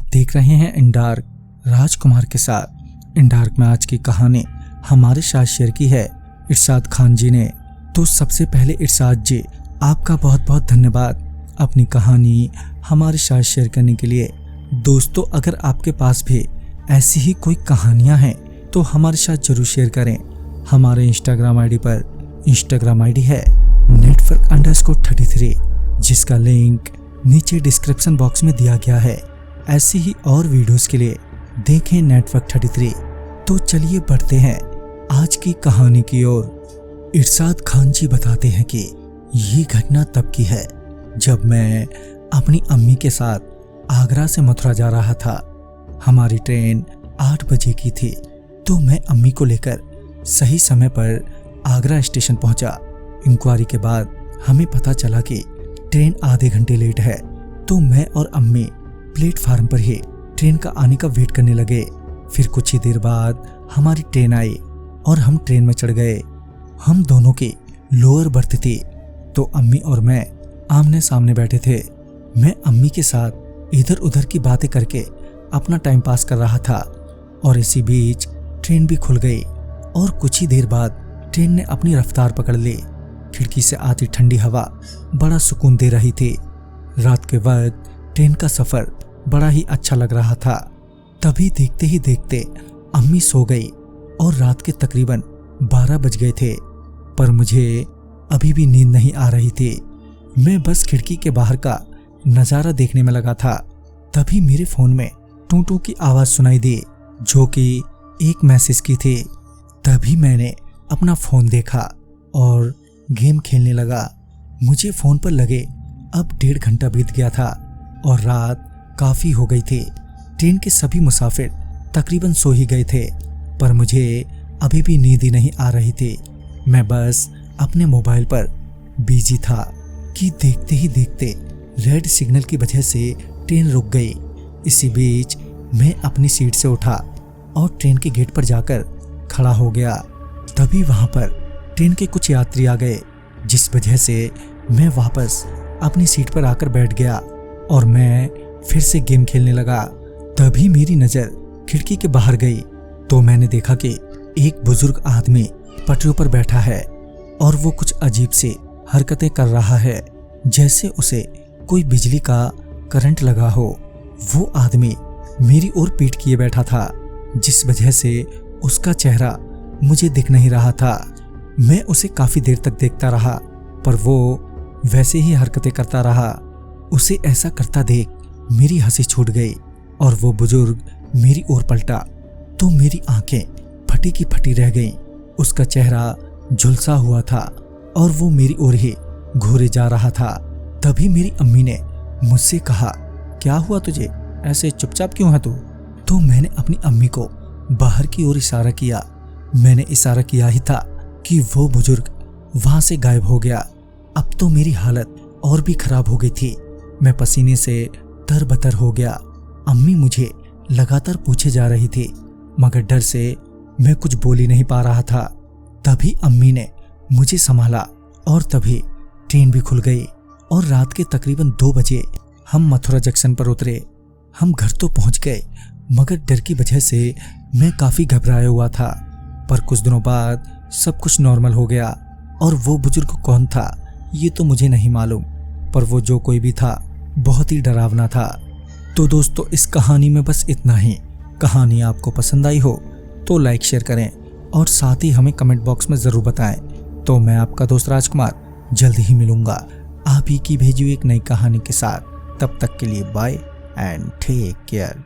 देख रहे हैं इन डार्क राजकुमार के साथ। इन डार्क में आज की कहानी हमारे साथ शेयर की है इरशाद खान जी ने। तो सबसे पहले इरशाद जी, आपका बहुत बहुत धन्यवाद अपनी कहानी हमारे साथ शेयर करने के लिए। दोस्तों, अगर आपके पास भी ऐसी ही कोई कहानियां हैं तो हमारे साथ जरूर शेयर करें। हमारे इंस्टाग्राम आईडी पर इंस्टाग्राम आईडी है network_33, जिसका लिंक नीचे डिस्क्रिप्शन बॉक्स में दिया गया है। ऐसी ही और वीडियोस के लिए देखें network33। तो चलिए बढ़ते हैं आज की कहानी की ओर। इरशाद खान जी बताते हैं कि ये घटना तब की है जब मैं अपनी अम्मी के साथ आगरा से मथुरा जा रहा था। हमारी ट्रेन 8 बजे की थी, तो मैं अम्मी को लेकर सही समय पर आगरा स्टेशन पहुंचा। इंक्वायरी के बाद हमें पता चला कि ट्रेन आधे घंटे लेट है, तो मैं और अम्मी प्लेटफार्म पर ही ट्रेन का आने का वेट करने लगे। फिर कुछ ही देर बाद हमारी ट्रेन आई और हम ट्रेन में चढ़ गए। हम दोनों की लोअर बर्थ थी, तो अम्मी और मैं आमने सामने बैठे थे। मैं अम्मी के साथ इधर उधर की बातें करके अपना टाइम पास कर रहा था और इसी बीच ट्रेन भी खुल गई और कुछ ही देर बाद ट्रेन ने अपनी रफ्तार पकड़ ली। खिड़की से आती ठंडी हवा बड़ा सुकून दे रही थी। रात के वक्त ट्रेन का सफर बड़ा ही अच्छा लग रहा था। तभी देखते ही देखते अम्मी सो गई और रात के तकरीबन 12 बज गए थे, पर मुझे अभी भी नींद नहीं आ रही थी। मैं बस खिड़की के बाहर का नज़ारा देखने में लगा था। तभी मेरे फोन में टू टू की आवाज़ सुनाई दी, जो कि एक मैसेज की थी। तभी मैंने अपना फ़ोन देखा और गेम खेलने लगा। मुझे फ़ोन पर लगे अब 1.5 घंटा बीत गया था और रात काफ़ी हो गई थी। ट्रेन के सभी मुसाफिर तकरीबन सो ही गए थे, पर मुझे अभी भी नींद ही नहीं आ रही थी। मैं बस अपने मोबाइल पर बिजी था कि देखते ही देखते रेड सिग्नल की वजह से ट्रेन रुक गई। इसी बीच मैं अपनी सीट से उठा और ट्रेन के गेट पर जाकर खड़ा हो गया। तभी वहां पर ट्रेन के कुछ यात्री आ गए, जिस वजह से मैं वापस अपनी सीट पर आकर बैठ गया और मैं फिर से गेम खेलने लगा। तभी मेरी नज़र खिड़की के बाहर गई, तो मैंने देखा कि एक बुजुर्ग आदमी पटरियों पर बैठा है और वो कुछ अजीब सी हरकतें कर रहा है, जैसे उसे कोई बिजली का करंट लगा हो। वो आदमी मेरी ओर पीठ किए बैठा था, जिस वजह से उसका चेहरा मुझे दिख नहीं रहा था। मैं उसे काफी देर तक देखता रहा, पर वो वैसे ही हरकतें करता रहा। उसे ऐसा करता देख मेरी हंसी छूट गई और वो बुजुर्ग मेरी ओर पलटा तो मेरी आंखें फटी की फटी रह गईं। उसका चेहरा झुलसा हुआ था और वो मेरी ओर ही घूरे जा रहा था। तभी मेरी अम्मी ने मुझसे कहा, क्या हुआ तुझे, ऐसे चुपचाप क्यों है तू? तो मैंने अपनी अम्मी को बाहर की ओर इशारा किया। मैंने इशारा किया ही था कि वो बुजुर्ग वहां से गायब हो गया। अब तो मेरी हालत और भी खराब हो गई थी। मैं पसीने से तरबतर हो गया। अम्मी मुझे लगातार पूछे जा रही थी, मगर डर से मैं कुछ बोल ही नहीं पा रहा था। तभी अम्मी ने मुझे संभाला और तभी ट्रेन भी खुल गई और रात के तकरीबन 2 बजे हम मथुरा जंक्शन पर उतरे। हम घर तो पहुंच गए, मगर डर की वजह से मैं काफी घबराया हुआ था। पर कुछ दिनों बाद सब कुछ नॉर्मल हो गया और वो बुजुर्ग कौन था ये तो मुझे नहीं मालूम, पर वो जो कोई भी था बहुत ही डरावना था। तो दोस्तों, इस कहानी में बस इतना ही। कहानी आपको पसंद आई हो तो लाइक शेयर करें और साथ ही हमें कमेंट बॉक्स में ज़रूर बताएं। तो मैं आपका दोस्त राजकुमार जल्दी ही मिलूंगा आप ही की भेजी हुई एक नई कहानी के साथ। तब तक के लिए बाय एंड टेक केयर।